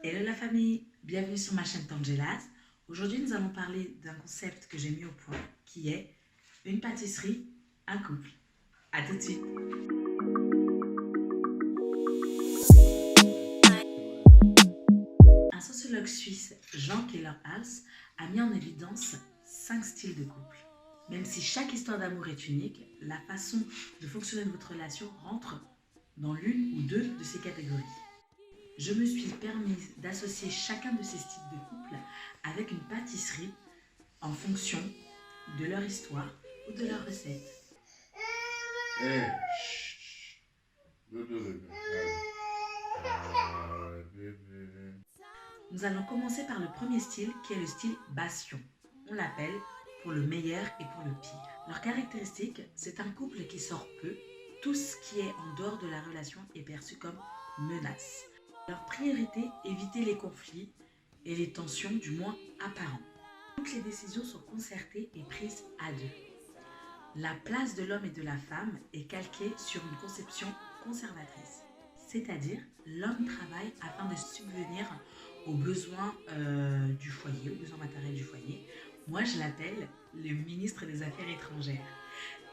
Hello la famille, bienvenue sur ma chaîne Tangelas. Aujourd'hui nous allons parler d'un concept que j'ai mis au point qui est une pâtisserie, un couple. A tout de suite. Un sociologue suisse, Jean Keller-Hals, a mis en évidence 5 styles de couple. Même si chaque histoire d'amour est unique, la façon de fonctionner de votre relation rentre dans l'une ou deux de ces catégories. Je me suis permise d'associer chacun de ces styles de couple avec une pâtisserie en fonction de leur histoire ou de leur recette. Eh, chut. Dodo, bébé. Allez. Bébé. Nous allons commencer par le premier style qui est le style bastion. On l'appelle pour le meilleur et pour le pire. Leur caractéristique, c'est un couple qui sort peu. Tout ce qui est en dehors de la relation est perçu comme menace. Leur priorité, éviter les conflits et les tensions du moins apparentes. Toutes les décisions sont concertées et prises à deux. La place de l'homme et de la femme est calquée sur une conception conservatrice. C'est-à-dire, l'homme travaille afin de subvenir aux besoins du foyer, aux besoins matériels du foyer. Moi, je l'appelle le ministre des Affaires étrangères.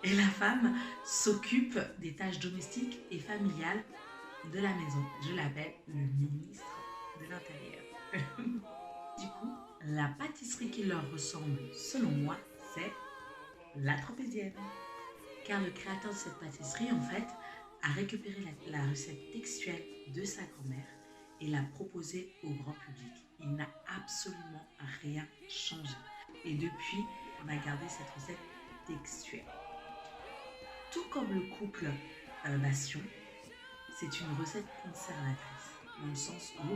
Et la femme s'occupe des tâches domestiques et familiales de la maison. Je l'appelle le ministre de l'Intérieur. Du coup, la pâtisserie qui leur ressemble, selon moi, c'est la tropézienne. Car le créateur de cette pâtisserie, en fait, a récupéré la recette textuelle de sa grand-mère et l'a proposée au grand public. Il n'a absolument rien changé. Et depuis, on a gardé cette recette textuelle. Tout comme le couple Bastion, c'est une recette conservatrice, dans le sens où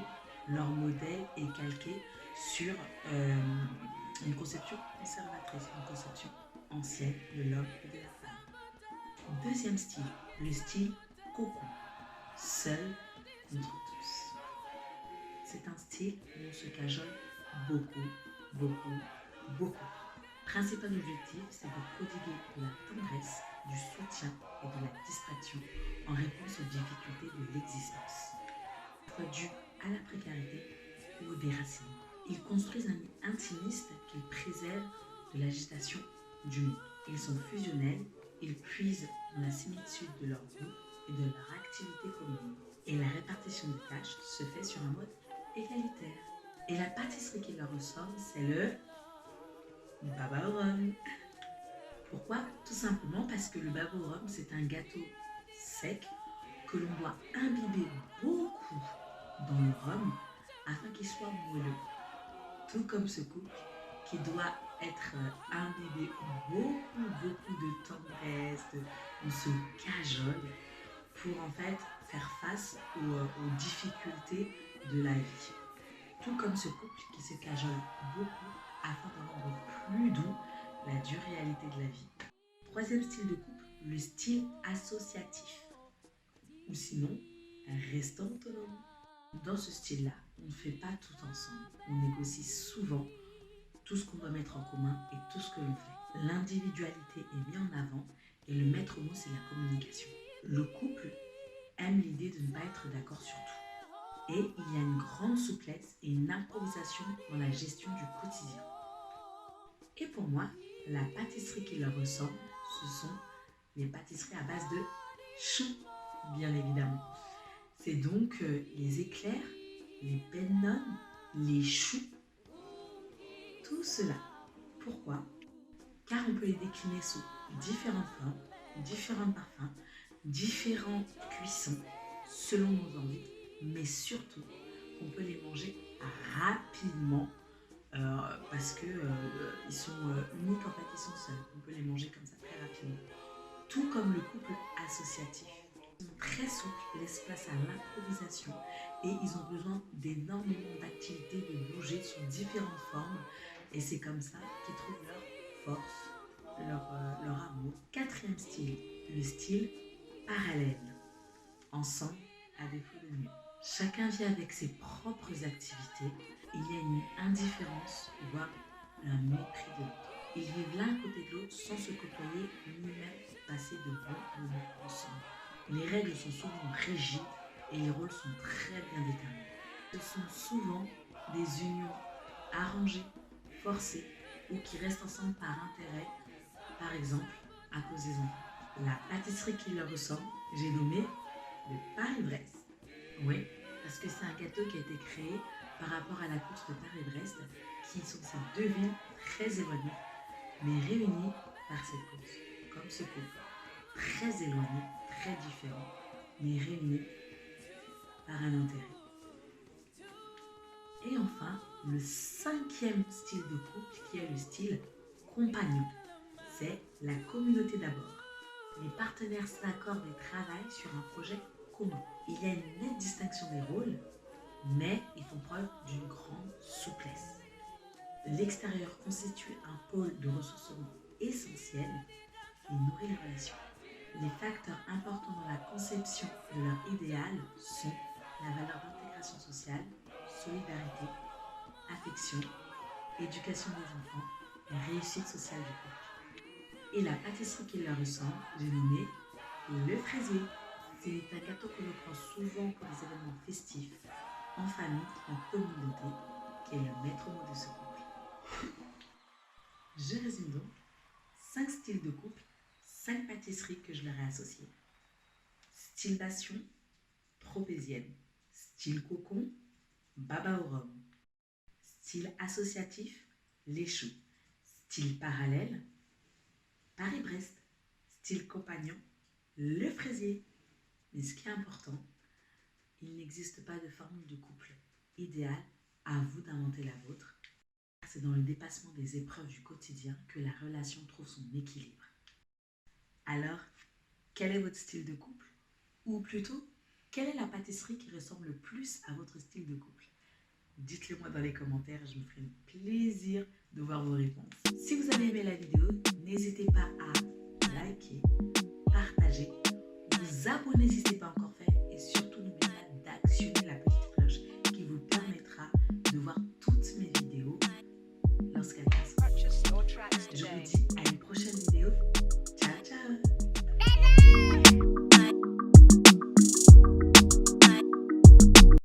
leur modèle est calqué sur une conception conservatrice, une conception ancienne de l'homme et de la femme. Deuxième style, le style cocon, seul contre tous. C'est un style où on se cajole beaucoup. Principal objectif, c'est de prodiguer de la tendresse, du soutien et de la distraction en réponse aux difficultés de l'existence, soit dues à la précarité ou au déracinement. Ils construisent un nid intimiste qu'ils préservent de l'agitation du monde. Ils sont fusionnels, ils puisent dans la similitude de leur goût et de leur activité commune. Et la répartition des tâches se fait sur un mode égalitaire. Et la pâtisserie qui leur ressemble, c'est le baba au rhum. Pourquoi? Tout simplement parce que le baba au rhum, c'est un gâteau sec que l'on doit imbiber beaucoup dans le rhum afin qu'il soit moelleux. Tout comme ce couple qui doit être imbibé beaucoup de tendresse, on se cajole pour en fait faire face aux difficultés de la vie. Tout comme ce couple qui se cajole beaucoup afin de rendre plus doux la dure réalité de la vie. Troisième style de couple, le style associatif. Ou sinon, restant autonome. Dans ce style-là, on ne fait pas tout ensemble. On négocie souvent tout ce qu'on doit mettre en commun et tout ce que l'on fait. L'individualité est mise en avant et le maître mot, c'est la communication. Le couple aime l'idée de ne pas être d'accord sur tout. Et il y a une grande souplesse et une improvisation dans la gestion du quotidien. Et pour moi, la pâtisserie qui leur ressemble, ce sont les pâtisseries à base de choux, bien évidemment. C'est donc les éclairs, les pennones, les choux, tout cela. Pourquoi? Car on peut les décliner sous différentes formes, différents parfums, différentes cuissons, selon nos envies, mais surtout, on peut les manger rapidement parce que ils sont uniques, en fait, ils sont seuls. On peut les manger comme ça très rapidement. Tout comme le couple associatif. Ils sont très souples, laissent place à l'improvisation et ils ont besoin d'énormément d'activités, de bouger sous différentes formes. Et c'est comme ça qu'ils trouvent leur force, leur amour. Quatrième style, le style parallèle. Ensemble, à défaut de mieux. Chacun vit avec ses propres activités. Il y a une indifférence, voire un mépris de l'autre. Ils vivent l'un à côté de l'autre sans se côtoyer ni même passer de bons moments ensemble. Les règles sont souvent rigides et les rôles sont très bien déterminés. Ce sont souvent des unions arrangées, forcées ou qui restent ensemble par intérêt, par exemple à cause des enfants. La pâtisserie qui leur ressemble, j'ai nommé le Paris-Brest. Oui, parce que c'est un gâteau qui a été créé par rapport à la course de Paris-Brest, qui sont ces deux villes très éloignées, mais réunies par cette course, comme ce couple, très éloigné, très différent, mais réunis par un intérêt. Et enfin, le cinquième style de couple, qui est le style compagnon, c'est la communauté d'abord. Les partenaires s'accordent et travaillent sur un projet commun. Il y a une nette distinction des rôles, mais ils font preuve d'une grande souplesse. L'extérieur constitue un pôle de ressourcement essentiel et nourrit les relations. Les facteurs importants dans la conception de leur idéal sont la valeur d'intégration sociale, solidarité, affection, éducation des enfants et réussite sociale du couple. Et la pâtisserie qui leur ressemble, j'ai nommé le fraisier. C'est un gâteau que l'on prend souvent pour des événements festifs, en famille, en communauté, qui est le maître mot de ce couple. Je résume donc 5 styles de couple, 5 pâtisseries que je leur ai associées. Style passion, tropézienne. Style cocon, baba au rhum. Style associatif, les choux. Style parallèle, Paris-Brest. Style compagnon, le fraisier. Mais ce qui est important, il n'existe pas de formule de couple idéale, à vous d'inventer la vôtre. C'est dans le dépassement des épreuves du quotidien que la relation trouve son équilibre. Alors, quel est votre style de couple? Ou plutôt, quelle est la pâtisserie qui ressemble le plus à votre style de couple? Dites-le moi dans les commentaires, je me ferai plaisir de voir vos réponses. Si vous avez aimé la vidéo, n'hésitez pas à liker, partager, vous abonner si ce n'est pas encore